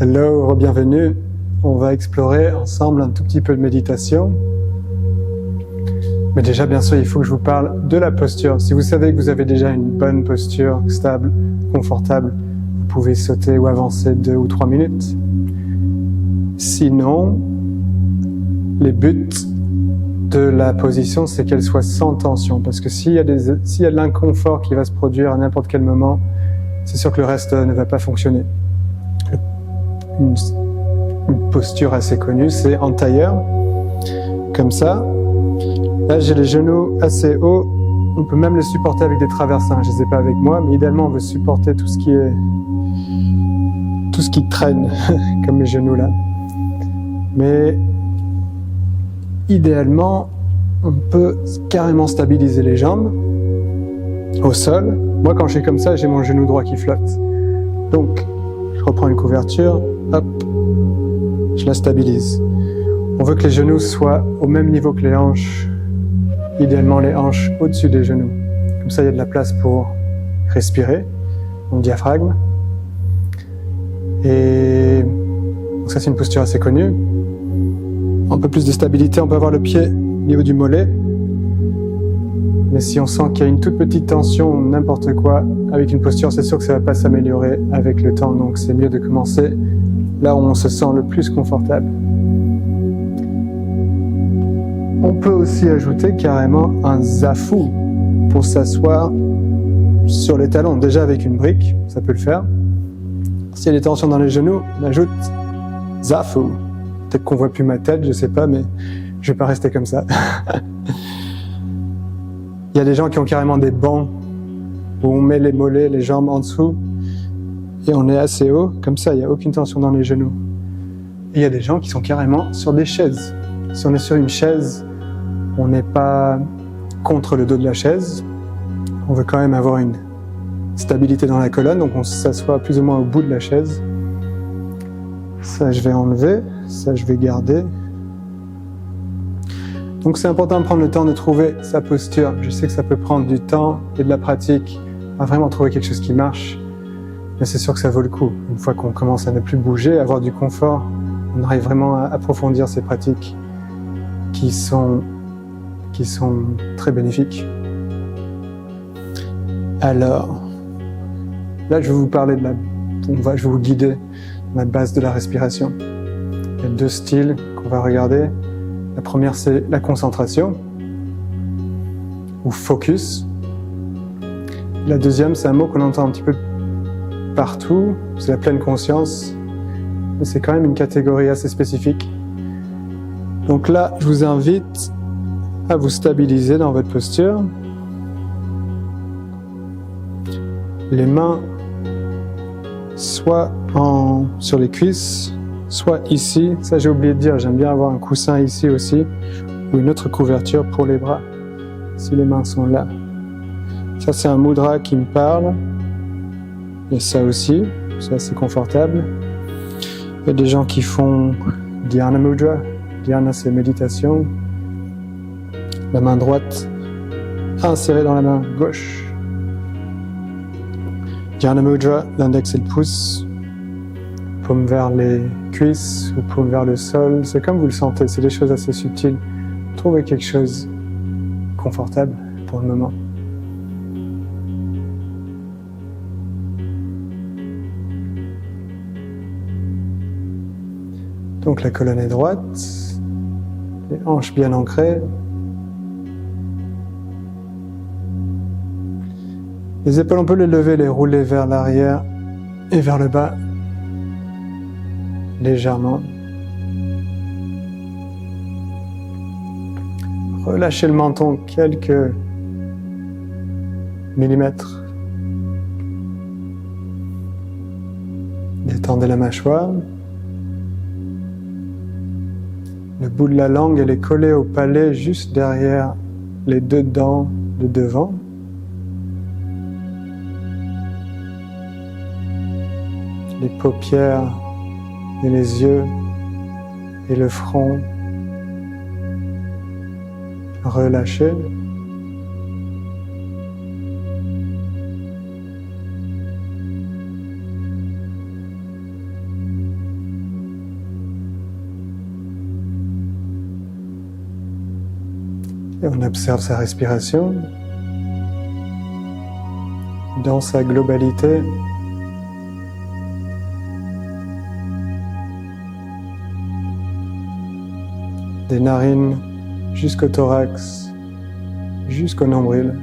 Hello, bienvenue. On va explorer ensemble un tout petit peu de méditation. Mais déjà, bien sûr, il faut que je vous parle de la posture. Si vous savez que vous avez déjà une bonne posture, stable, confortable, vous pouvez sauter ou avancer 2 ou 3 minutes. Sinon, les buts de la position, c'est qu'elle soit sans tension. Parce que s'il y a de l'inconfort qui va se produire à n'importe quel moment, c'est sûr que le reste ne va pas fonctionner. Une posture assez connue, c'est en tailleur, comme ça. Là, j'ai les genoux assez hauts. On peut même les supporter avec des traversins. Je ne les ai pas avec moi, mais idéalement, on veut supporter tout ce qui traîne, comme mes genoux là. Mais idéalement, on peut carrément stabiliser les jambes au sol. Moi, quand je suis comme ça, j'ai mon genou droit qui flotte. Donc, je reprends une couverture, hop, je la stabilise. On veut que les genoux soient au même niveau que les hanches. Idéalement, les hanches au-dessus des genoux. Comme ça, il y a de la place pour respirer, mon diaphragme. Et donc ça, c'est une posture assez connue. Un peu plus de stabilité, on peut avoir le pied au niveau du mollet. Mais si on sent qu'il y a une toute petite tension, n'importe quoi, avec une posture, c'est sûr que ça ne va pas s'améliorer avec le temps. Donc c'est mieux de commencer là où on se sent le plus confortable. On peut aussi ajouter carrément un zafu pour s'asseoir sur les talons. Déjà avec une brique, ça peut le faire. S'il y a des tensions dans les genoux, on ajoute zafu. Peut-être qu'on ne voit plus ma tête, je ne sais pas, mais je ne vais pas rester comme ça. Il y a des gens qui ont carrément des bancs où on met les mollets, les jambes en dessous et on est assez haut, comme ça, il n'y a aucune tension dans les genoux. Et il y a des gens qui sont carrément sur des chaises. Si on est sur une chaise, on n'est pas contre le dos de la chaise. On veut quand même avoir une stabilité dans la colonne, donc on s'assoit plus ou moins au bout de la chaise. Ça, je vais enlever, ça, je vais garder. Donc c'est important de prendre le temps de trouver sa posture. Je sais que ça peut prendre du temps et de la pratique à vraiment trouver quelque chose qui marche, mais c'est sûr que ça vaut le coup. Une fois qu'on commence à ne plus bouger, à avoir du confort, on arrive vraiment à approfondir ces pratiques qui sont très bénéfiques. Alors, là je vais vous parler je vais vous guider dans la base de la respiration. Il y a 2 styles qu'on va regarder. La première, c'est la concentration, ou focus. La deuxième, c'est un mot qu'on entend un petit peu partout, c'est la pleine conscience, mais c'est quand même une catégorie assez spécifique. Donc là, je vous invite à vous stabiliser dans votre posture. Les mains soit sur les cuisses, soit ici. Ça, j'ai oublié de dire, j'aime bien avoir un coussin ici aussi, ou une autre couverture pour les bras, si les mains sont là. Ça, c'est un mudra qui me parle. Et ça aussi, c'est assez confortable. Il y a des gens qui font Dhyana Mudra. Dhyana, c'est méditation. La main droite insérée dans la main gauche. Dhyana Mudra, l'index et le pouce. Paume vers les cuisses ou paume vers le sol. C'est comme vous le sentez, c'est des choses assez subtiles. Trouvez quelque chose de confortable pour le moment. Donc la colonne est droite, les hanches bien ancrées. Les épaules, on peut les lever, les rouler vers l'arrière et vers le bas, légèrement. Relâchez le menton quelques millimètres. Détendez la mâchoire. Le bout de la langue, elle est collée au palais juste derrière les 2 dents de devant. Les paupières et les yeux et le front relâchés. on observe sa respiration dans sa globalité. Des narines jusqu'au thorax, jusqu'au nombril.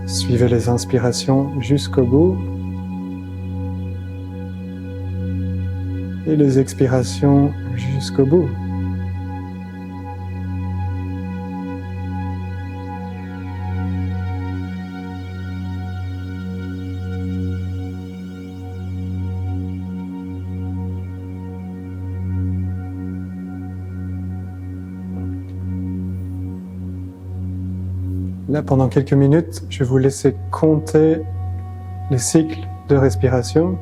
Suivez les inspirations jusqu'au bout et les expirations jusqu'au bout. Là, pendant quelques minutes, je vais vous laisser compter les cycles de respiration.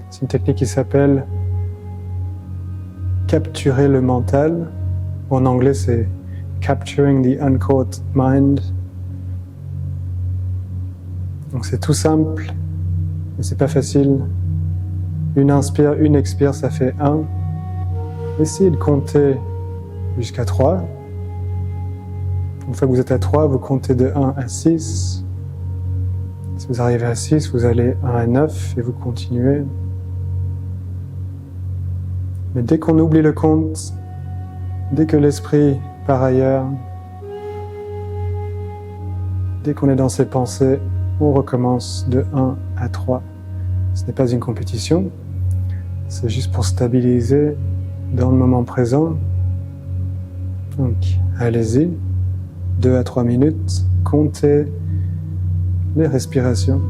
C'est une technique qui s'appelle capturer le mental. En anglais, c'est capturing the uncaught mind. Donc c'est tout simple, mais c'est pas facile. Une inspire, une expire, ça fait 1. Essayez de compter jusqu'à 3. Une fois que vous êtes à 3, vous comptez de 1 à 6. Si vous arrivez à 6, vous allez 1 à 9 et vous continuez. Mais dès qu'on oublie le compte, dès que l'esprit part ailleurs, dès qu'on est dans ses pensées, on recommence de 1 à 3. Ce n'est pas une compétition, c'est juste pour stabiliser dans le moment présent. Donc, allez-y. 2 à 3 minutes, comptez les respirations.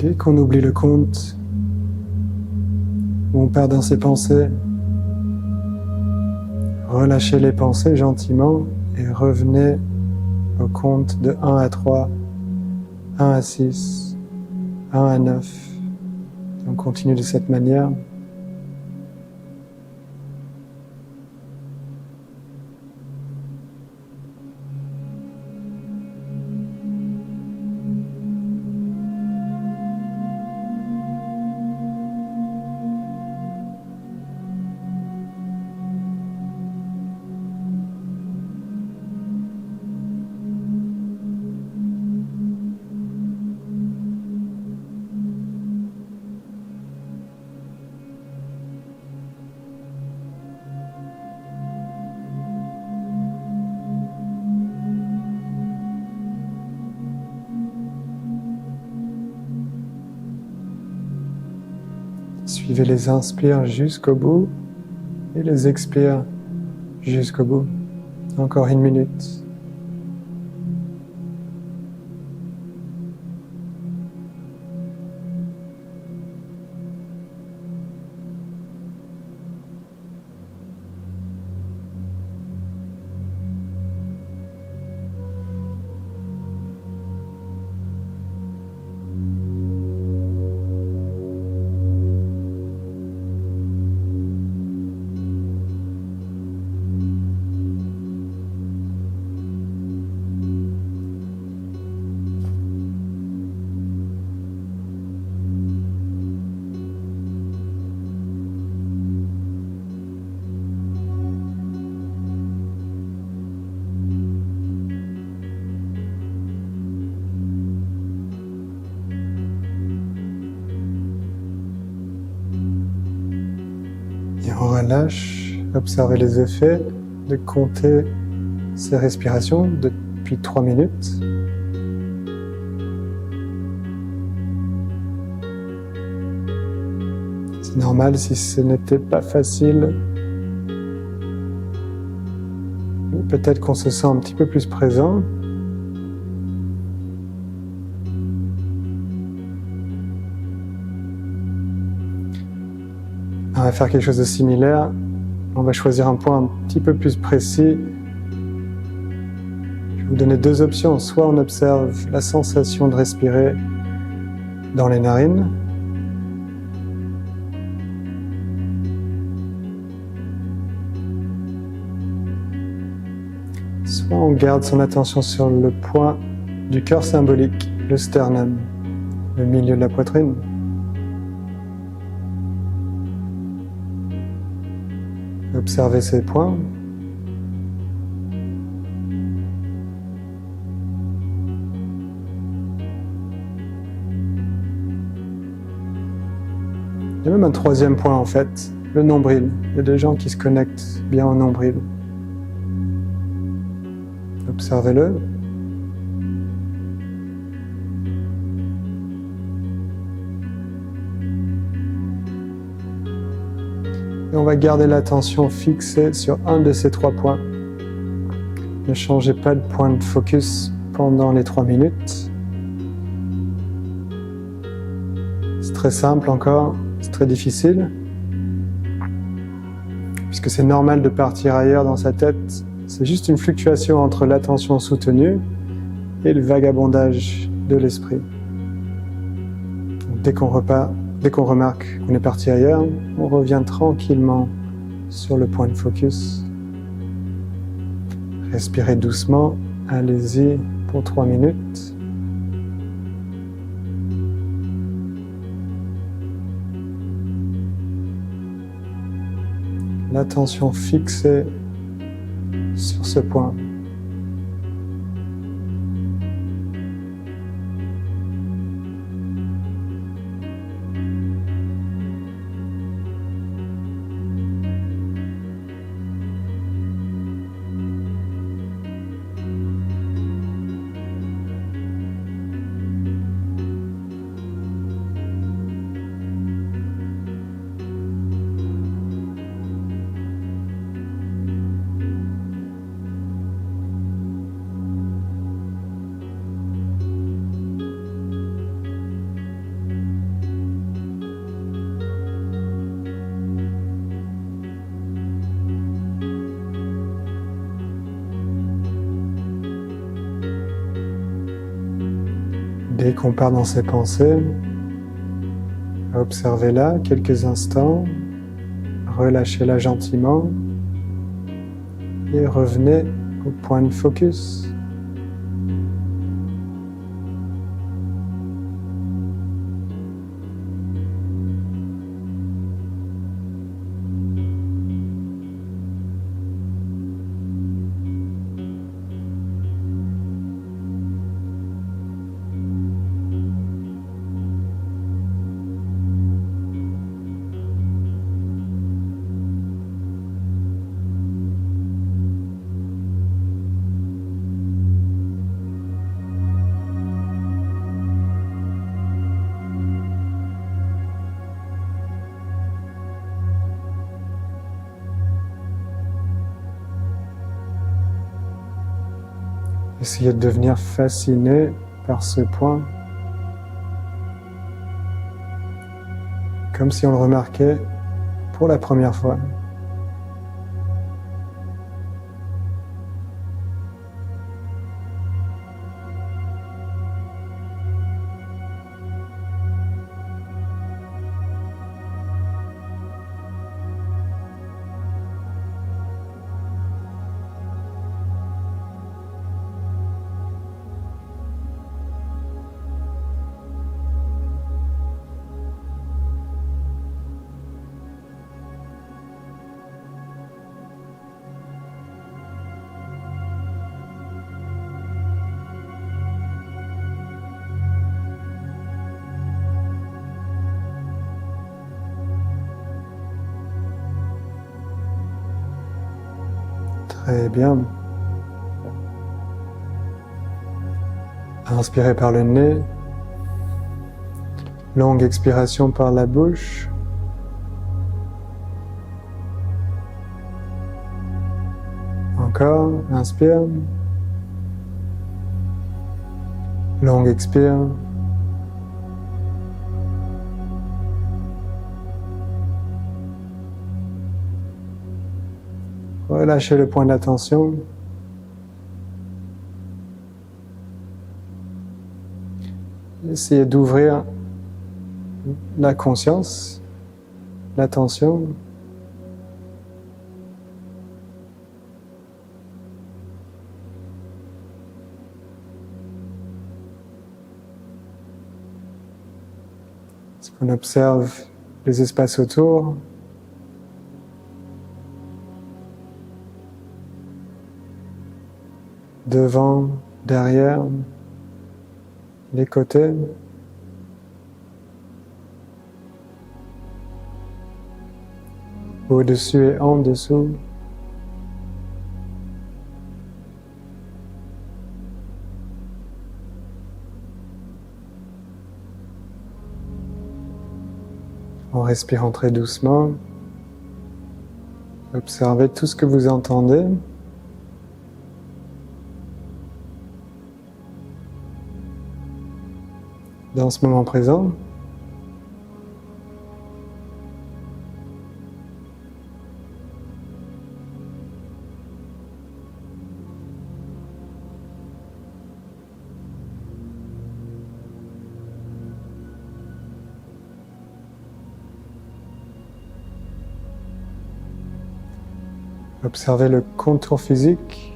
Dès qu'on oublie le compte, ou on perd dans ses pensées, relâchez les pensées gentiment et revenez au compte de 1 à 3, 1 à 6, 1 à 9. Et on continue de cette manière. Suivez les inspires jusqu'au bout et les expires jusqu'au bout. Encore 1 minute. relâche, observez les effets de compter ces respirations depuis 3 minutes. C'est normal si ce n'était pas facile. Peut-être qu'on se sent un petit peu plus présent. On va faire quelque chose de similaire. On va choisir un point un petit peu plus précis. Je vais vous donner 2 options. Soit on observe la sensation de respirer dans les narines. Soit on garde son attention sur le point du cœur symbolique, le sternum, le milieu de la poitrine. Observez ces points. Il y a même un 3e point en fait, le nombril. Il y a des gens qui se connectent bien au nombril. Observez-le. Et on va garder l'attention fixée sur un de ces 3 points. Ne changez pas de point de focus pendant les 3 minutes. C'est très simple encore, c'est très difficile. Puisque c'est normal de partir ailleurs dans sa tête. C'est juste une fluctuation entre l'attention soutenue et le vagabondage de l'esprit. Dès qu'on remarque qu'on est parti ailleurs, on revient tranquillement sur le point de focus. Respirez doucement, allez-y pour 3 minutes. L'attention fixée sur ce point. Dès qu'on part dans ses pensées, observez-la quelques instants, relâchez-la gentiment et revenez au point de focus. Essayez de devenir fasciné par ce point, comme si on le remarquait pour la première fois. Très bien. Inspirez par le nez. Longue expiration par la bouche. Encore, inspire. Longue expire. Relâchez le point d'attention. Essayez d'ouvrir la conscience, l'attention. Est-ce qu'on observe les espaces autour? Devant, derrière, les côtés. Au-dessus et en dessous. En respirant très doucement, observez tout ce que vous entendez. Dans ce moment présent. Observez le contour physique.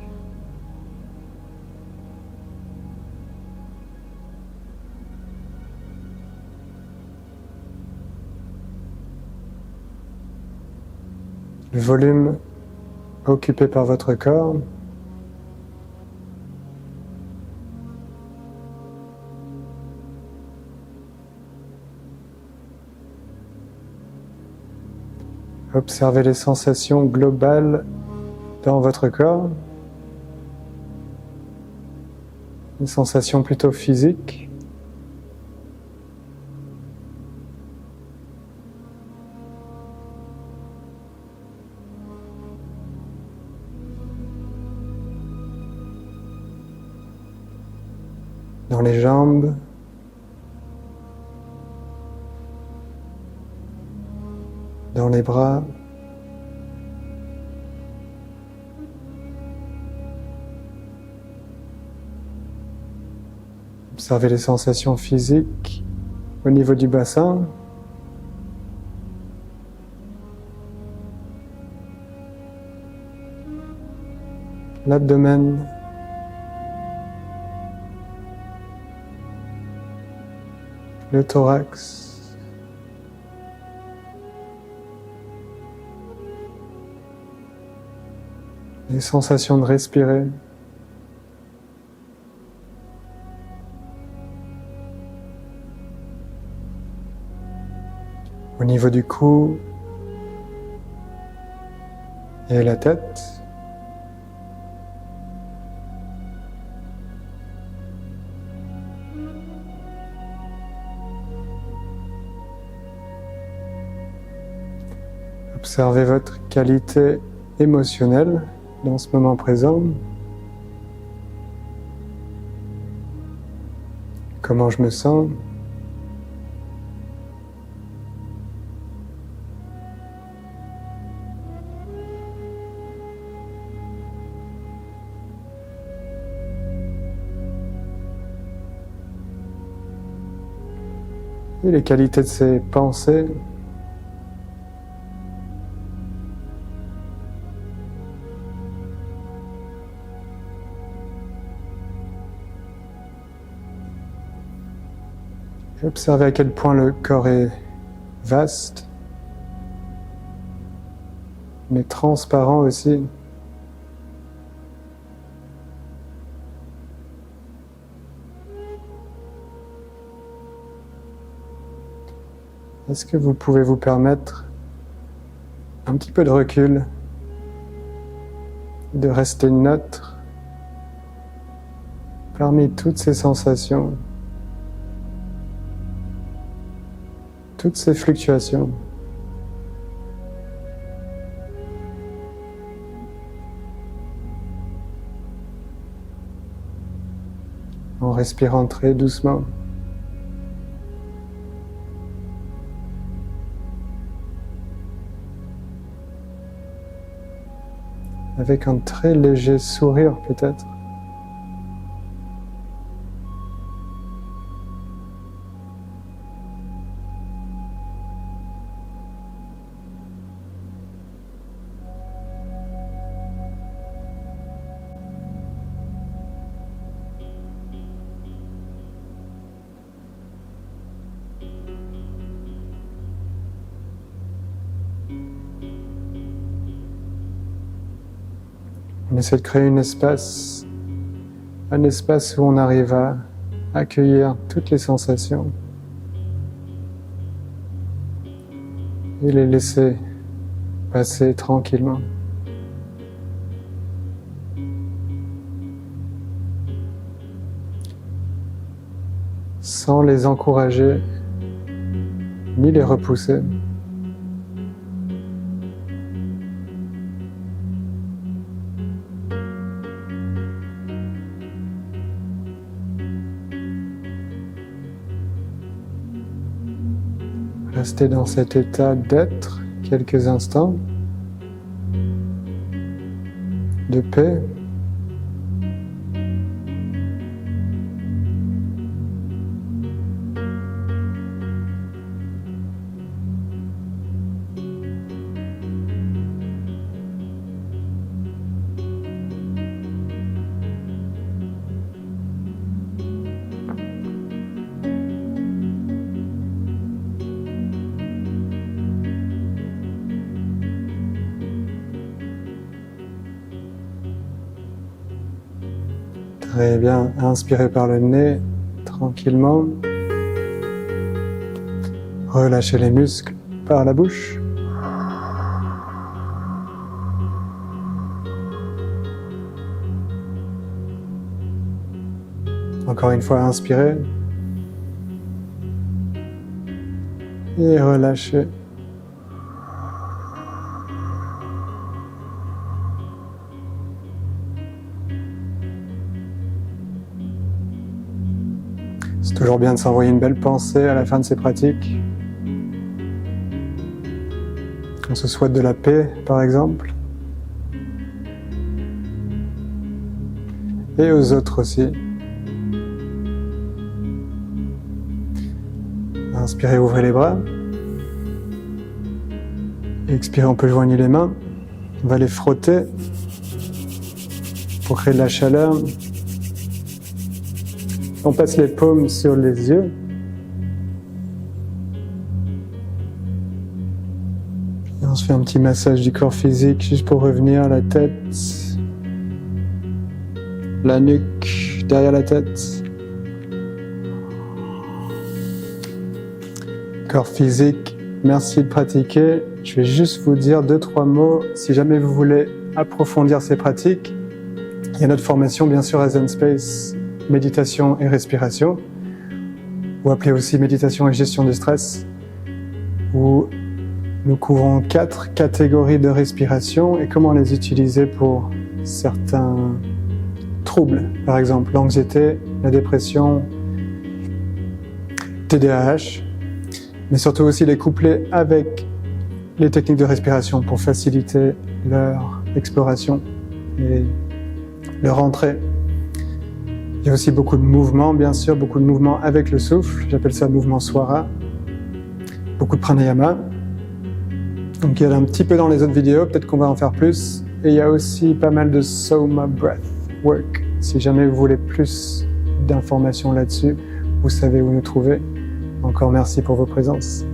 Le volume occupé par votre corps. Observez les sensations globales dans votre corps. Une sensation plutôt physique. Dans les jambes. Dans les bras. Observez les sensations physiques au niveau du bassin. L'abdomen. Le thorax. Les sensations de respirer. Au niveau du cou et la tête. Observez votre qualité émotionnelle dans ce moment présent. Comment je me sens? Et les qualités de ces pensées. Et observez à quel point le corps est vaste, mais transparent aussi. Est-ce que vous pouvez vous permettre un petit peu de recul de rester neutre parmi toutes ces sensations, toutes ces fluctuations. En respirant très doucement. Avec un très léger sourire peut-être. On essaie de créer un espace où on arrive à accueillir toutes les sensations et les laisser passer tranquillement. Sans les encourager ni les repousser. Rester dans cet état d'être quelques instants, de paix. Très bien, inspirez par le nez, tranquillement. Relâchez les muscles par la bouche. Encore une fois, inspirez. Et relâchez. C'est toujours bien de s'envoyer une belle pensée à la fin de ces pratiques. On se souhaite de la paix, par exemple. Et aux autres aussi. Inspirez, ouvrez les bras. Expirez, on peut joindre les mains. On va les frotter pour créer de la chaleur. On passe les paumes sur les yeux. Et on se fait un petit massage du corps physique juste pour revenir à la tête, la nuque, derrière la tête. Corps physique, merci de pratiquer. Je vais juste vous dire 2-3 mots si jamais vous voulez approfondir ces pratiques. Il y a notre formation bien sûr à Zen Space, méditation et respiration, ou appelée aussi méditation et gestion du stress, où nous couvrons 4 catégories de respiration et comment les utiliser pour certains troubles, par exemple l'anxiété, la dépression, TDAH, mais surtout aussi les coupler avec les techniques de respiration pour faciliter leur exploration et leur entrée. Il y a aussi beaucoup de mouvements, bien sûr, beaucoup de mouvements avec le souffle. J'appelle ça mouvement Swara. Beaucoup de pranayama. Donc il y en a un petit peu dans les autres vidéos, peut-être qu'on va en faire plus. Et il y a aussi pas mal de Soma Breath Work. Si jamais vous voulez plus d'informations là-dessus, vous savez où nous trouver. Encore merci pour vos présences.